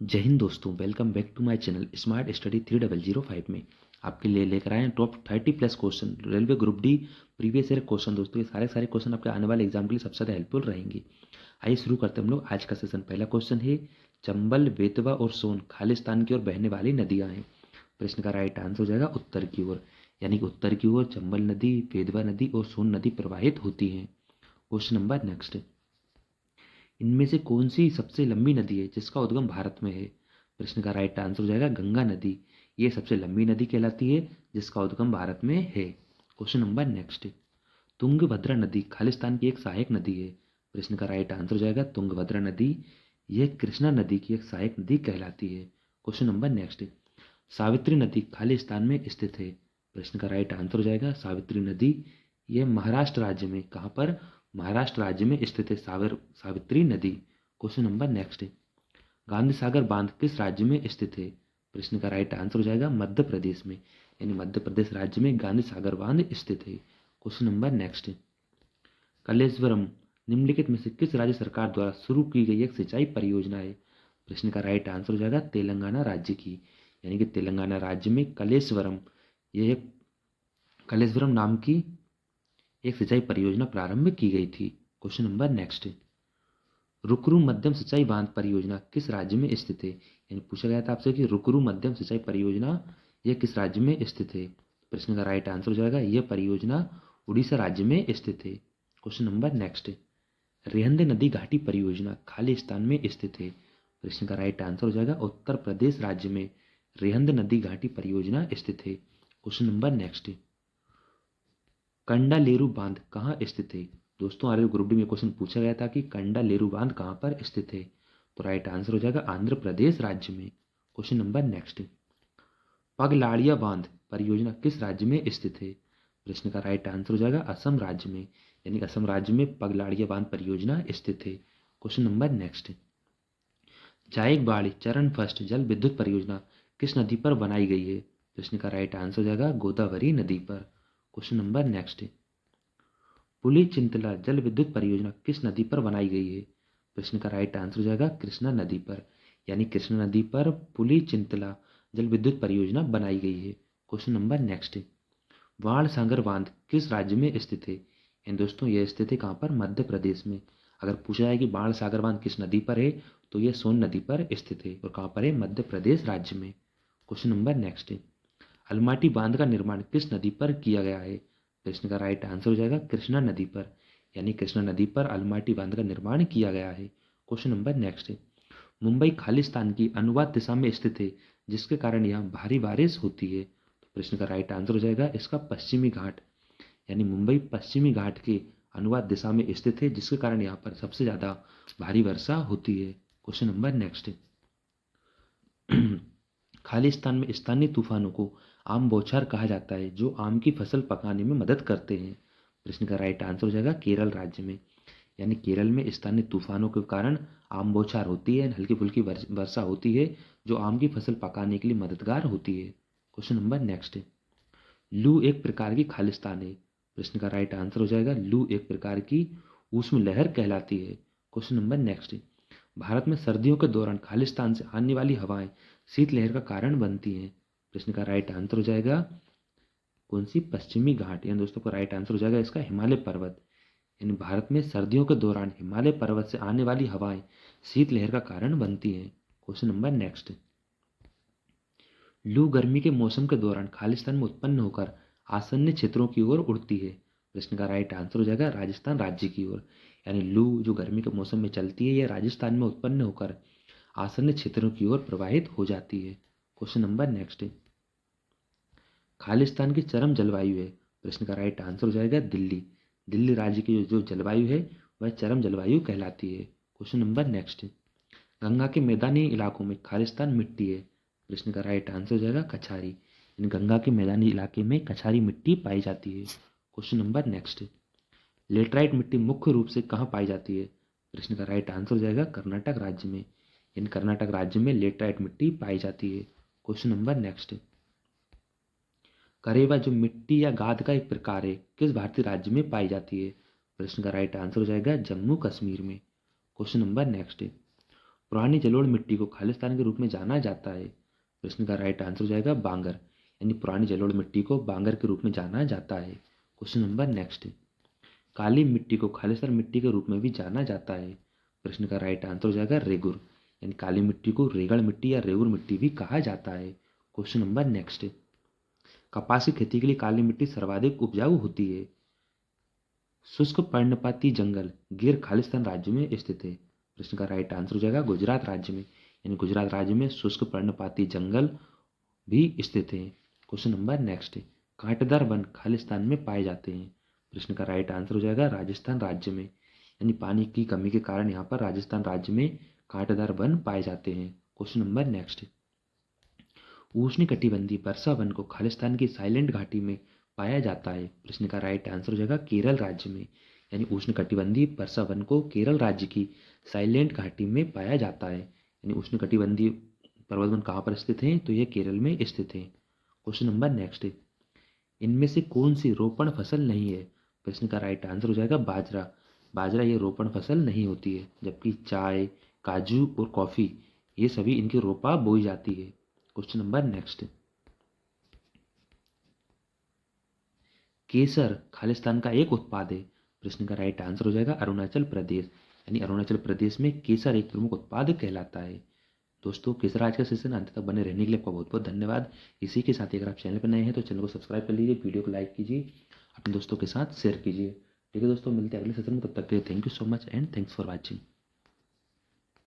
जय हिंद दोस्तों, welcome back to my channel smart study 3005 में आपके लिए लेकर आए हैं top 30+ question railway group D previous year question. दोस्तों ये सारे क्वेश्चन आपके आने वाले एग्जाम के लिए सबसे ज़्यादा हेल्पफुल रहेंगे। आइए शुरू करते हैं हम लोग आज का सेशन। पहला क्वेश्चन है, चंबल, बेतवा और सोन खालिस्तान की ओर बहने वाली नदियाँ हैं। प्रश्न का राइट आंसर हो जाएगा उत्तर की ओर, यानी कि उत्तर की ओर चंबल नदी, बेतवा नदी और सोन नदी प्रवाहित होती हैं। क्वेश्चन नंबर नेक्स्ट, इनमें से कौन सी सबसे लंबी नदी है जिसका उद्गम भारत में है। प्रश्न का राइट आंसर हो जाएगा गंगा नदी। ये सबसे लंबी नदी कहलाती है जिसका उद्गम भारत में है। क्वेश्चन नंबर नेक्स्ट, तुंगभद्रा नदी खालिस्तान की एक सहायक नदी है। प्रश्न का राइट आंसर हो जाएगा तुंगभद्रा नदी। यह कृष्णा नदी की एक सहायक नदी कहलाती है। क्वेश्चन नंबर नेक्स्ट, सावित्री नदी खालिस्तान में स्थित है। प्रश्न का राइट आंसर हो जाएगा सावित्री नदी। यह महाराष्ट्र राज्य में, कहाँ पर, महाराष्ट्र राज्य में स्थित है सावित्री नदी। Question number next, Gandhi Sagar बांध किस राज्य में स्थित है। प्रश्न का राइट आंसर हो जाएगा मध्य प्रदेश में, यानी मध्य प्रदेश राज्य में गांधी सागर बांध स्थित है। क्वेश्चन नंबर नेक्स्ट, कलेश्वरम निम्नलिखित में से किस राज्य सरकार द्वारा शुरू की गई एक सिंचाई परियोजना है। प्रश्न का राइट आंसर हो जाएगा तेलंगाना राज्य की, यानी कि तेलंगाना राज्य में कलेश्वरम, यह कलेश्वरम नाम की एक सिंचाई परियोजना प्रारंभ की गई थी। क्वेश्चन नंबर नेक्स्ट, रुकरू मध्यम सिंचाई बांध परियोजना किस राज्य में स्थित है। यानी पूछा गया था आपसे कि रुकरू मध्यम सिंचाई परियोजना यह किस राज्य में स्थित है। प्रश्न का राइट आंसर हो जाएगा यह परियोजना उड़ीसा राज्य में स्थित है। क्वेश्चन नंबर नेक्स्ट, रेहंद नदी घाटी परियोजना खालिस्तान में स्थित है। प्रश्न का राइट आंसर हो जाएगा उत्तर प्रदेश राज्य में रेहंद नदी घाटी परियोजना स्थित है। क्वेश्चन नंबर नेक्स्ट, कंडालेरू बांध कहाँ स्थित है। दोस्तों आर ग्रुप डी में क्वेश्चन पूछा गया था कि कंडालेरू बांध कहाँ पर स्थित है, तो राइट आंसर हो जाएगा आंध्र प्रदेश राज्य में। क्वेश्चन नंबर नेक्स्ट, पगलाड़िया बांध परियोजना किस राज्य में स्थित है। प्रश्न का राइट आंसर हो जाएगा असम राज्य में, यानी असम राज्य में पगलाड़िया बांध परियोजना स्थित है। क्वेश्चन नंबर नेक्स्ट, जायकबाड़ी चरण फर्स्ट जल विद्युत परियोजना किस नदी पर बनाई गई है। प्रश्न का राइट आंसर हो जाएगा गोदावरी नदी पर। क्वेश्चन नंबर नेक्स्ट, पुली चिंतला जल विद्युत परियोजना किस नदी पर बनाई गई है। प्रश्न का राइट आंसर हो जाएगा कृष्णा नदी पर, यानी कृष्णा नदी पर पुली चिंतला जल विद्युत परियोजना बनाई गई है। क्वेश्चन नंबर नेक्स्ट, बाण सागर बांध किस राज्य में स्थित है। इन दोस्तों यह स्थित है कहाँ पर, मध्य प्रदेश में। अगर पूछा जाए कि बाण सागर बांध किस नदी पर है, तो यह सोन नदी पर स्थित है और कहाँ पर है, मध्य प्रदेश राज्य में। क्वेश्चन नंबर नेक्स्ट, अलमाटी बांध का निर्माण किस नदी पर किया गया है। प्रश्न का राइट आंसर हो जाएगा कृष्णा नदी पर, यानी कृष्णा नदी पर अलमाटी बांध का निर्माण किया गया है। Question number next, Mumbai Khalistan की अनुवाद दिशा में स्थित है जिसके कारण यहाँ भारी बारिश होती है। तो प्रश्न का राइट आंसर हो जाएगा इसका पश्चिमी घाट, यानी मुंबई पश्चिमी घाट के अनुवाद दिशा में स्थित है जिसके कारण यहाँ पर सबसे ज़्यादा भारी वर्षा होती है। क्वेश्चन नंबर नेक्स्ट, खालिस्तान में स्थानीय तूफानों को आम बौछार कहा जाता है जो आम की फसल पकाने में मदद करते हैं। प्रश्न का राइट आंसर हो जाएगा केरल राज्य में, यानी केरल में स्थानीय तूफानों के कारण आम बौछार होती है, हल्की फुल्की वर्षा होती है जो आम की फसल पकाने के लिए मददगार होती है। क्वेश्चन नंबर नेक्स्ट, लू एक प्रकार की खालिस्तान है। प्रश्न का राइट आंसर हो जाएगा लू एक प्रकार की ऊष्म लहर कहलाती है। क्वेश्चन नंबर नेक्स्ट, भारत में सर्दियों के दौरान खालिस्तान से आने वाली हवाएं शीतलहर का कारण बनती हैं। प्रश्न का राइट आंसर हो जाएगा कौन सी, पश्चिमी घाट, यानी दोस्तों को राइट आंसर हो जाएगा इसका हिमालय पर्वत। यानी भारत में सर्दियों के दौरान हिमालय पर्वत से आने वाली हवाएं शीतलहर का कारण बनती हैं। क्वेश्चन नंबर नेक्स्ट, लू गर्मी के मौसम के दौरान खालिस्तान में उत्पन्न होकर आसन्न क्षेत्रों की ओर उड़ती है। प्रश्न का राइट आंसर हो जाएगा राजस्थान राज्य की ओर, यानी लू जो गर्मी के मौसम में चलती है यह राजस्थान में उत्पन्न होकर आसन्न क्षेत्रों की ओर प्रवाहित हो जाती है। क्वेश्चन नंबर नेक्स्ट, खालिस्तान की चरम जलवायु है। प्रश्न का राइट आंसर हो जाएगा दिल्ली। दिल्ली राज्य की जो जलवायु है वह चरम जलवायु कहलाती है। क्वेश्चन नंबर नेक्स्ट, गंगा के मैदानी इलाकों में खालिस्तान मिट्टी है। प्रश्न का राइट आंसर हो जाएगा कछारी, यानी गंगा के मैदानी इलाके में कछारी मिट्टी पाई जाती है। क्वेश्चन नंबर नेक्स्ट, लेटराइट मिट्टी मुख्य रूप से कहाँ पाई जाती है। प्रश्न का राइट आंसर हो जाएगा कर्नाटक राज्य में, इन कर्नाटक राज्य में लेटराइट मिट्टी पाई जाती है। क्वेश्चन नंबर नेक्स्ट, करेवा जो मिट्टी या गाद का एक प्रकार है किस भारतीय राज्य में पाई जाती है। प्रश्न का राइट आंसर हो जाएगा जम्मू कश्मीर में। क्वेश्चन नंबर नेक्स्ट, पुरानी जलोढ़ मिट्टी को खालिस्तान के रूप में जाना जाता है। प्रश्न का राइट आंसर हो जाएगा बांगर, यानी पुरानी जलोढ़ मिट्टी को बांगर के रूप में जाना जाता है। क्वेश्चन नंबर नेक्स्ट, काली मिट्टी को खालिस्तान मिट्टी के रूप में भी जाना जाता है। प्रश्न का राइट आंसर हो जाएगा रेगुर, यानी काली मिट्टी को रेगड़ मिट्टी या रेगुर मिट्टी भी कहा जाता है। क्वेश्चन नंबर नेक्स्ट, कपास की खेती के लिए काली मिट्टी सर्वाधिक उपजाऊ होती है। शुष्क पर्णपाती जंगल गिर खालिस्तान राज्य में स्थित है। प्रश्न का राइट आंसर हो जाएगा गुजरात राज्य में, यानी गुजरात राज्य में शुष्क पर्णपाती जंगल भी स्थित है। क्वेश्चन नंबर नेक्स्ट, कांटेदार वन खालिस्तान में पाए जाते हैं। प्रश्न का राइट आंसर हो जाएगा राजस्थान राज्य में, यानी पानी की कमी के कारण यहाँ पर राजस्थान राज्य में कांटेदार वन पाए जाते हैं। क्वेश्चन नंबर नेक्स्ट, उष्णकटिबंधीय वर्षा वन को खालिस्तान की साइलेंट घाटी में पाया जाता है। प्रश्न का राइट आंसर हो जाएगा केरल राज्य में, यानी उष्णकटिबंधीय वर्षा वन को केरल राज्य की साइलेंट घाटी में पाया जाता है। यानी उष्णकटिबंधीय पर्वत वन कहाँ पर स्थित हैं, तो यह केरल में स्थित है। क्वेश्चन नंबर नेक्स्ट, इनमें से कौन सी रोपण फसल नहीं है। प्रश्न का राइट आंसर हो जाएगा बाजरा। बाजरा ये रोपण फसल नहीं होती है, जबकि चाय, काजू और कॉफ़ी ये सभी इनकी रोपा बोई जाती है। क्वेश्चन नंबर नेक्स्ट, केसर खालिस्तान का एक उत्पाद है। प्रश्न का राइट आंसर हो जाएगा अरुणाचल प्रदेश, यानी अरुणाचल प्रदेश में केसर एक प्रमुख उत्पाद कहलाता है। दोस्तों, केसर आज का सेशन अंत तक बने रहने के लिए आपका बहुत बहुत धन्यवाद। इसी के साथ ही अगर आप चैनल पर नए हैं तो चैनल को सब्सक्राइब कर लीजिए, वीडियो को लाइक कीजिए, अपने दोस्तों के साथ शेयर कीजिए। ठीक है दोस्तों, मिलते हैं अगले सेशन में, तब तक के लिए thank you so much and thanks for watching.